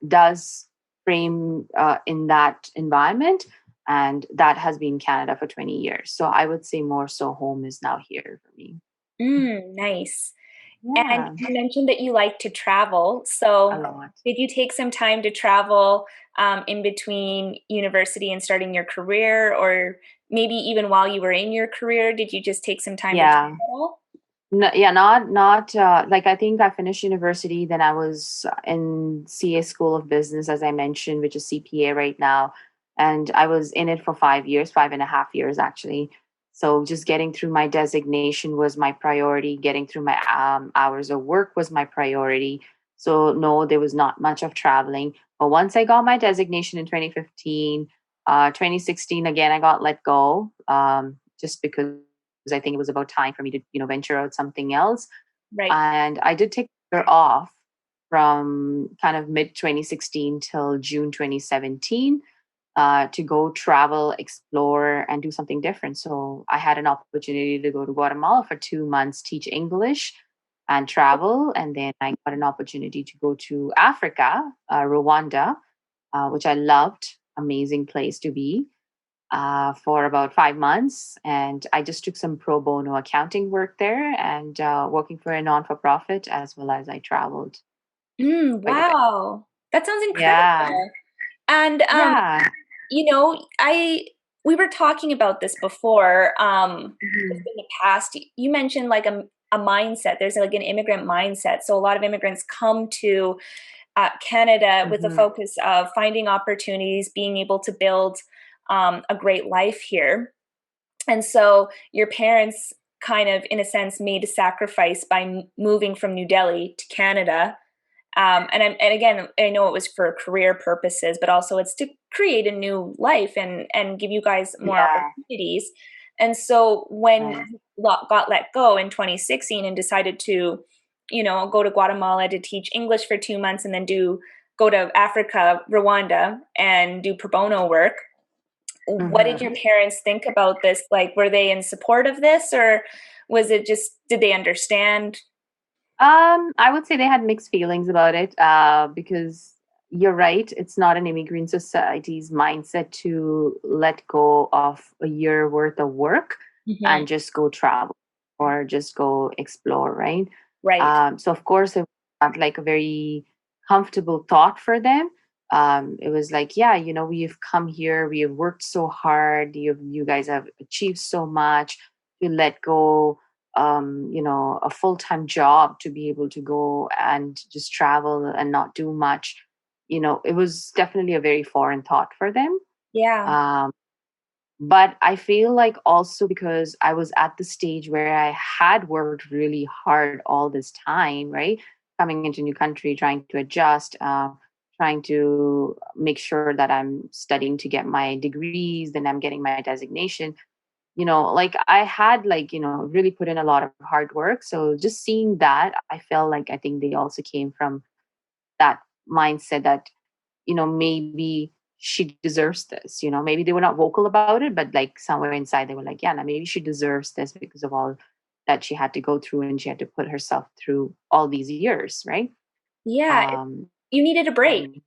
does frame in that environment. And that has been Canada for 20 years. So I would say more so home is now here for me. Nice. And Yeah, you mentioned that you like to travel. a So, lot. did you take some time to travel in between university and starting your career, or maybe even while you were in your career? Did you just take some time to Yeah. travel? No, yeah, not like I think I finished university, then I was in CA School of Business, as I mentioned, which is CPA right now. And I was in it for 5 years, 5.5 years actually. So just getting through my designation was my priority. Getting through my hours of work was my priority. So no, there was not much of traveling. But once I got my designation in 2015, 2016, again, I got let go just because I think it was about time for me to, venture out something else. Right. And I did take a year off from kind of mid 2016 till June 2017 to go travel, explore, and do something different. So I had an opportunity to go to Guatemala for 2 months, teach English and travel. And then I got an opportunity to go to Africa, Rwanda, which I loved. Amazing place to be for about 5 months. And I just took some pro bono accounting work there and working for a non for profit, as well as I traveled quite a bit. Wow. That sounds Yeah. incredible. And Yeah. I we were talking about this before. Just Mhm. in the past, you mentioned like a mindset. There's like an immigrant mindset. So a lot of immigrants come to Canada with a Mhm. focus of finding opportunities, being able to build a great life here. And so your parents kind of, in a sense, made a sacrifice by moving from New Delhi to Canada. And again, I know it was for career purposes, but also it's to create a new life and give you guys more Yeah. opportunities. And so when Right. you got let go in 2016 and decided to, go to Guatemala to teach English for 2 months and then go to Africa, Rwanda, and do pro bono work, what did Mhm. your parents think about this? Like, were they in support of this, or Was it just, did they understand? I would say they had mixed feelings about it, because you're right. It's not an immigrant society's mindset to let go of a year worth of work Hmm. and just go travel or just go explore, right? Right. So of course it was not like a very comfortable thought for them. It was like, yeah, we've come here, we have worked so hard, you guys have achieved so much, to let go a full-time job to be able to go and just travel and not do much. It was definitely a very foreign thought for them. Yeah. um, but I feel like also because I was at the stage where I had worked really hard all this time, right? Coming into new country, trying to adjust, trying to make sure that I'm studying to get my degrees, then I'm getting my designation. Like I had, like, really put in a lot of hard work. So just seeing that, I felt like I think they also came from that mindset that, maybe she deserves this. Maybe they were not vocal about it, but like somewhere inside they were like, yeah, now maybe she deserves this because of all that she had to go through and she had to put herself through all these years, right? Yeah. um You needed a break.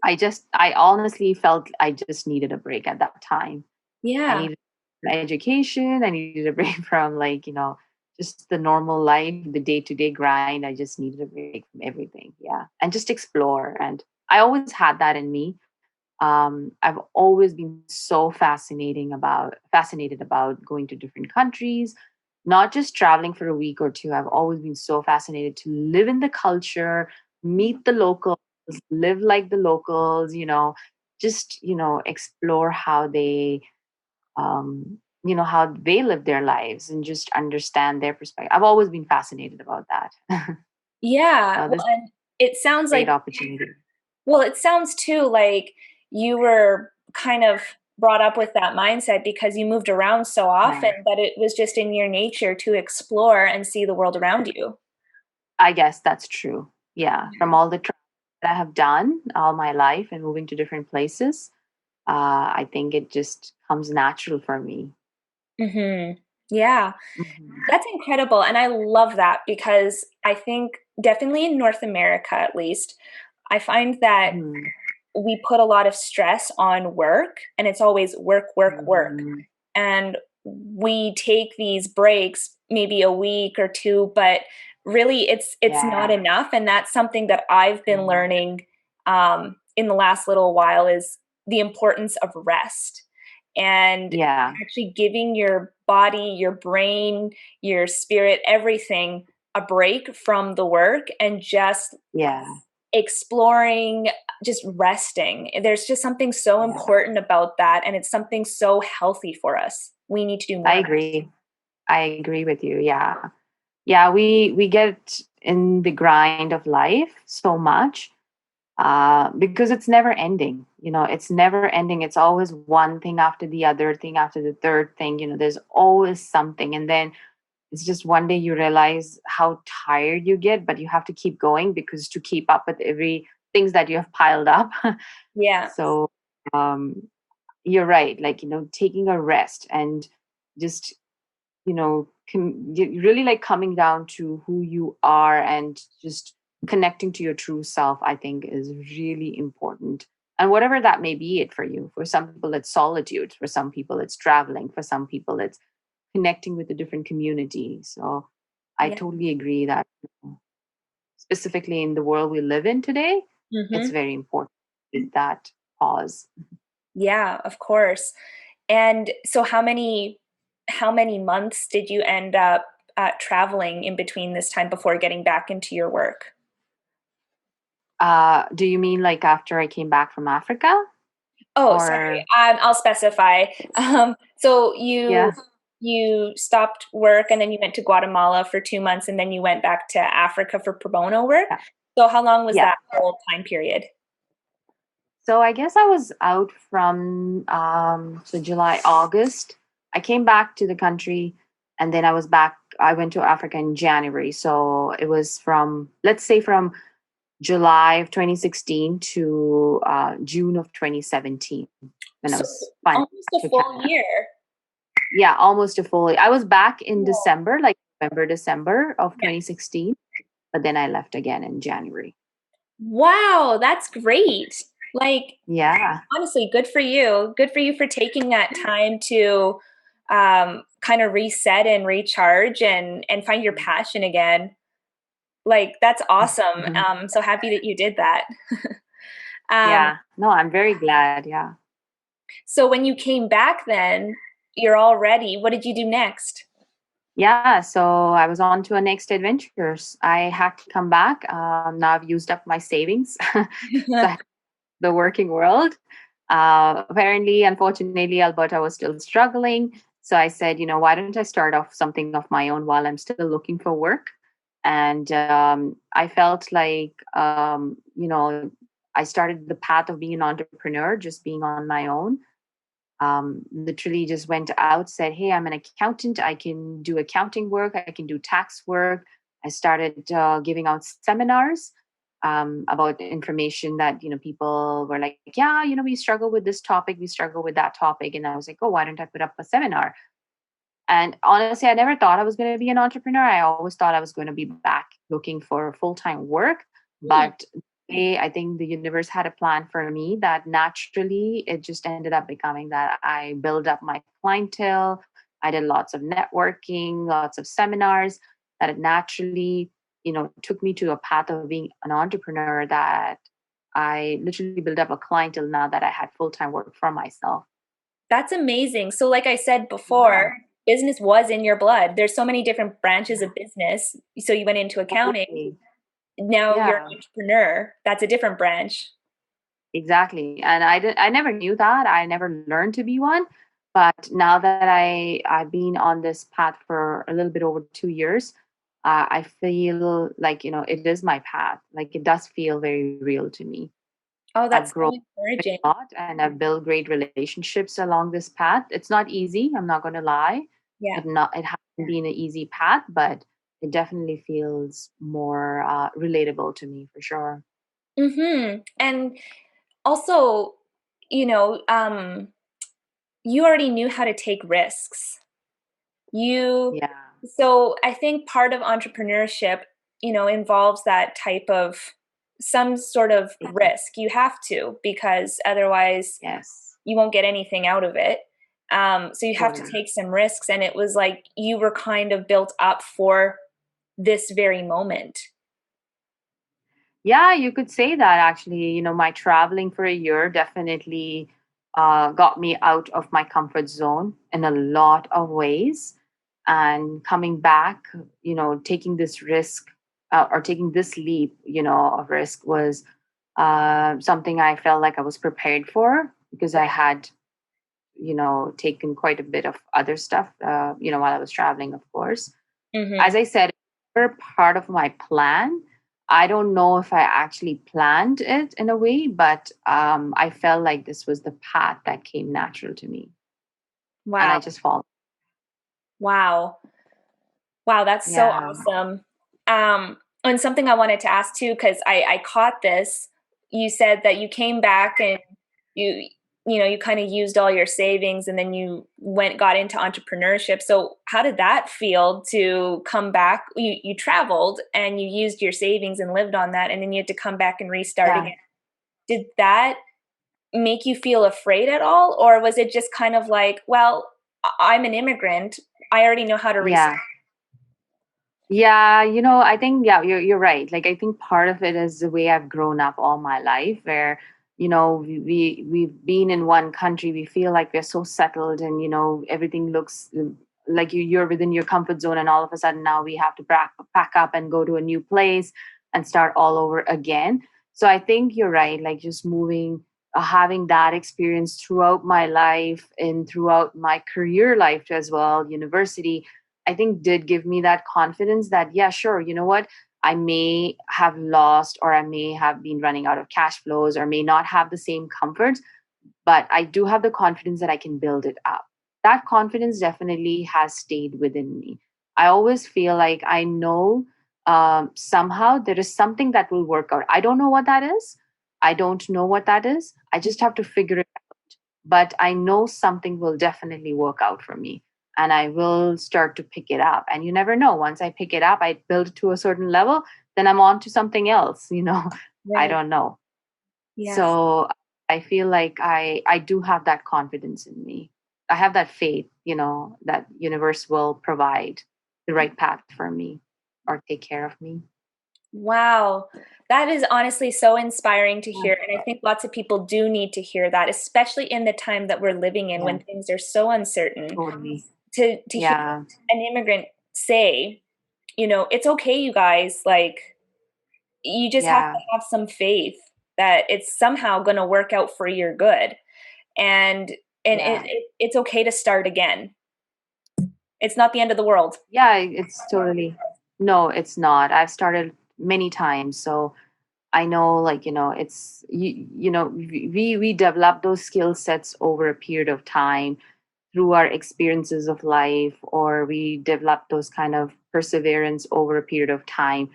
and I honestly felt I just needed a break at that time. I Yeah. needed an education. I needed a break from, like, just the normal life, the day to day grind. I just needed a break from everything. Yeah. And just explore. And I always had that in me. I've always been so fascinated about going to different countries, not just traveling for a week or two. I've always been so fascinated to live in the culture, meet the locals, live like the locals, just, explore how they live their lives and just understand their perspective. I've always been fascinated about that. Yeah. So Well, this is and it sounds a great like, opportunity. well, it sounds too like you were kind of brought up with that mindset because you moved around so Yeah. often that it was just in your nature to explore and see the world around you. I guess that's true. Yeah. From all the travel that I have done all my life and moving to different places, I think it just comes natural for me. Hmm. Yeah, Mhm. that's incredible. And I love that because I think definitely in North America, at least, I find that Mhm. we put a lot of stress on work and it's always work, work, work. Mhm. And we take these breaks, maybe a week or two, but really it's not Yeah. enough. And that's something that I've been Yeah. learning in the last little while is the importance of rest and Yeah. actually giving your body, your brain, your spirit, everything a break from the work and just Yeah. exploring, just resting. There's just something so Yeah. important about that. And it's something so healthy for us. We need to do I more of it. agree. I agree with you. Yeah. Yeah, we get in the grind of life so much, because it's never ending. It's never ending. It's always one thing after the other thing after the third thing. There's always something, and then it's just one day you realize how tired you get, but you have to keep going because to keep up with every things that you have piled up. Yeah. So, um, you're right. Like, taking a rest and just, really like coming down to who you are and just connecting to your true self, I think is really important. And whatever that may be it for you. For some people it's solitude, for some people it's traveling, for some people it's connecting with a different community. So I Yeah. totally agree that, specifically in the world we live in today, it's Hmm. very important to take that pause. Yeah, of course. And so how many months did you end up traveling in between this time before getting back into your work? Do you mean like after I came back from Africa, Oh, sorry. or? I'll specify. So you Yeah. you stopped work and then you went to Guatemala for 2 months and then you went back to Africa for pro bono work. Yeah. So how long was Yeah. that whole time period? So I guess I was out from, so July, August. I came back to the country, and then I was back. I went to Africa in January. So it was from, let's say, from July of 2016 to June of 2017 when I So was finally almost back a to full Canada. year. Yeah, almost a full. I was back in Oh, December, like November, December of yeah. 2016, but then I left again in January. Wow, that's great. Like, Yeah. honestly, good for you. Good for you for taking that time to kind of reset and recharge and find your passion again. Like, that's awesome. Mhm. I'm so happy that you did that. Um, Yeah. No, I'm very glad. Yeah. so when you came back, then you're all ready. What did you do next? Yeah. So I was on to a next adventures. I had to come back. Now I've used up my savings. So the working world. Apparently, unfortunately, Alberta was still struggling. So I said, why don't I start off something of my own while I'm still looking for work? And I felt like, I started the path of being an entrepreneur, just being on my own. Literally just went out, said, hey, I'm an accountant. I can do accounting work. I can do tax work. I started giving out seminars about information that, people were like, yeah, we struggle with this topic. We struggle with that topic. And I was like, oh, why don't I put up a seminar? And honestly, I never thought I was going to be an entrepreneur. I always thought I was going to be back looking for full time work. Hmm. But I think the universe had a plan for me that naturally it just ended up becoming that I built up my clientele. I did lots of networking, lots of seminars that it naturally, took me to a path of being an entrepreneur that I literally built up a clientele now that I had full time work for myself. That's amazing. So, like I said Yeah, before, business was in your blood. There's so many different branches of business. So you went into accounting. totally. Now you're Yeah. an entrepreneur. That's a different branch. Exactly. And I never knew that. I never learned to be one. But now that I've been on this path for a little bit over 2 years, I feel like, it is my path. Like it does feel very real to me. Oh, I've that's so grown encouraging. a lot and I've built great relationships along this path. It's not easy, I'm not gonna lie. Yeah. It hasn't been an easy path, but it definitely feels more relatable to me for sure. And also, you know, you already knew how to take risks. You, Yeah. so I think part of entrepreneurship, involves that type of some sort of risk. You have to, because otherwise Yes. you won't get anything out of it. So you have to Totally. take some risks. And it was like you were kind of built up for this very moment. Yeah, you could say that actually. My traveling for a year definitely got me out of my comfort zone in a lot of ways. And coming back, taking this risk or taking this leap, of risk was something I felt like I was prepared for because I Right. had, taken quite a bit of other stuff, while I was traveling, of course. Hmm. As I said, were part of my plan. I don't know if I actually planned it in a way, but I felt like this was the path that came natural to me, and Wow. I just followed. Wow. Wow, that's so Yeah, awesome. And something I wanted to ask too, because I caught this. You said that you came back and you you kind of used all your savings and then you got into entrepreneurship. So how did that feel to come back? You traveled and you used your savings and lived on that, and then you had to come back and restart yeah, again. Did that make you feel afraid at all, or was it just kind of like, well, I'm an immigrant. I already know how to restart. yeah. Yeah, I think you're right. Like I think part of it is the way I've grown up all my life, where we've been in one country, we feel like we're so settled, and everything looks like you're within your comfort zone, and all of a sudden now we have to pack up and go to a new place and start all over again. So I think you're right. Like just moving, having that experience throughout my life and throughout my career life as well, university I think did give me that confidence that, yeah, sure, you know what? I may have lost or I may have been running out of cash flows or may not have the same comforts, but I do have the confidence that I can build it up. That confidence definitely has stayed within me. I always feel like I know somehow there is something that will work out. I don't know what that is. I don't know what that is. I just have to figure it out. But I know something will definitely work out for me. and I will start to pick it up. And you never know. Once I pick it up, I build it to a certain level, then I'm on to something else, I Right. don't know. Yes. So I feel like I do have that confidence in me. I have that faith, that universe will provide the right path for me or take care of me. Wow. That is honestly so inspiring to Yeah, hear. And I think lots of people do need to hear that, especially in the time that we're living in yeah, when things are so uncertain. totally. To hear Yeah, an immigrant say, it's okay, you guys, like, you just have to yeah, have some faith that it's somehow going to work out for your good. And yeah. it's okay to start again. It's not the end of the world. Yeah, it's totally, no, it's not. I've started many times. So I know, like, it's, we develop those skill sets over a period of time through our experiences of life, or we develop those kind of perseverance over a period of time.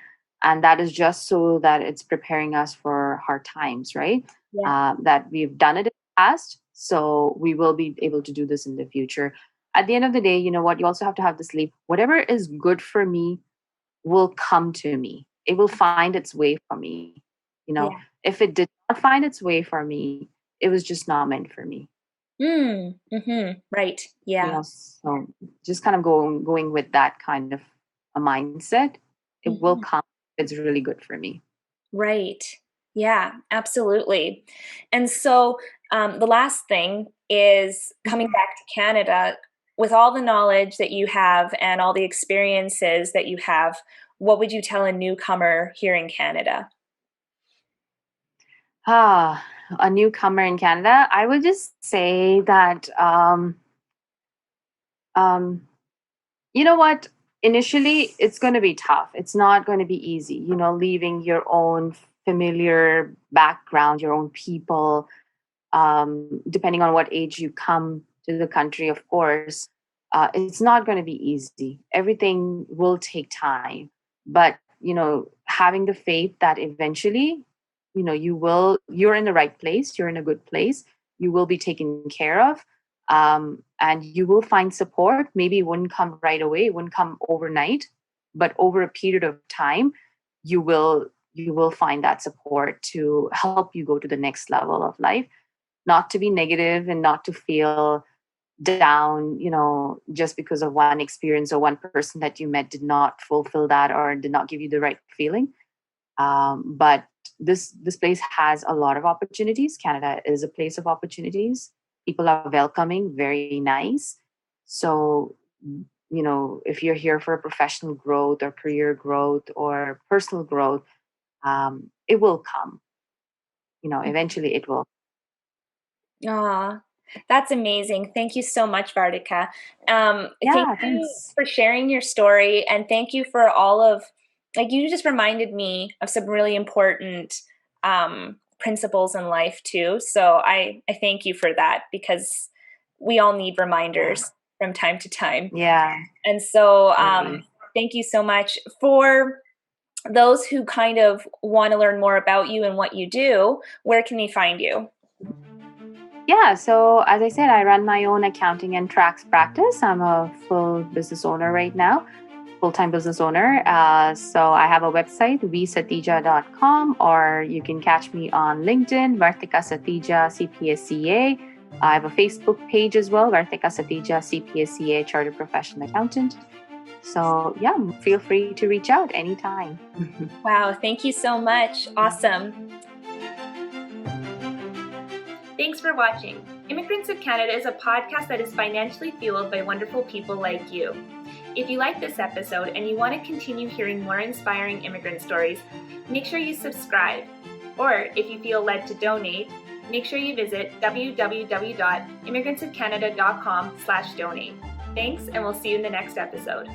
And that is just so that it's preparing us for hard times, right? Yeah. That we've done it in the past, so we will be able to do this in the future. At the end of the day, you know what? You also have to have this leap. Whatever is good for me will come to me. It will find its way for me. Yeah. If it did not find its way for me, it was just not meant for me. Right. Yeah. So just kind of going with that kind of a mindset, it will Mhm. come. It's really good for me. Right. Yeah, absolutely. And so the last thing is coming Mhm. back to Canada with all the knowledge that you have and all the experiences that you have. What would you tell a newcomer here in Canada? Ah, a newcomer in Canada, I would just say that um, you know what? Initially, it's going to be tough. It's not going to be easy. Leaving your own familiar background, your own people. Depending on what age you come to the country, of course, it's not going to be easy. Everything will take time, but having the faith that eventually, you're in the right place, you're in a good place, you will be taken care of, and you will find support. Maybe it wouldn't come right away, it wouldn't come overnight, but over a period of time, you will find that support to help you go to the next level of life, not to be negative and not to feel down, just because of one experience or one person that you met did not fulfill that or did not give you the right feeling. But this place has a lot of opportunities. Canada is a place of opportunities. People are welcoming, very nice. So, if you're here for professional growth or career growth or personal growth, it will come. Eventually it will. Aw, that's amazing. Thank you so much, Vartika. Thank Yeah, you thanks. for sharing your story, and thank you for all of, like, you just reminded me of some really important principles in life too. So I thank you for that because we all need Yeah. reminders from time to time. Yeah, And so totally. thank you so much for those who kind of want to learn more about you and what you do. Where can we find you? Yeah, so as I said, I run my own accounting and tax practice. I'm a full business owner right now, full-time business owner. So I have a website, vsatija.com, or you can catch me on LinkedIn, Vartika Satija, CPSCA. I have a Facebook page as well, Vartika Satija, CPSCA, Chartered Professional Accountant. So yeah, feel free to reach out anytime. Wow, thank you so much. Awesome. Thanks for watching. Immigrants of Canada is a podcast that is financially fueled by wonderful people like you. If you like this episode and you want to continue hearing more inspiring immigrant stories, make sure you subscribe. Or if you feel led to donate, make sure you visit www.immigrantofcanada.com/donate. Thanks, and we'll see you in the next episode.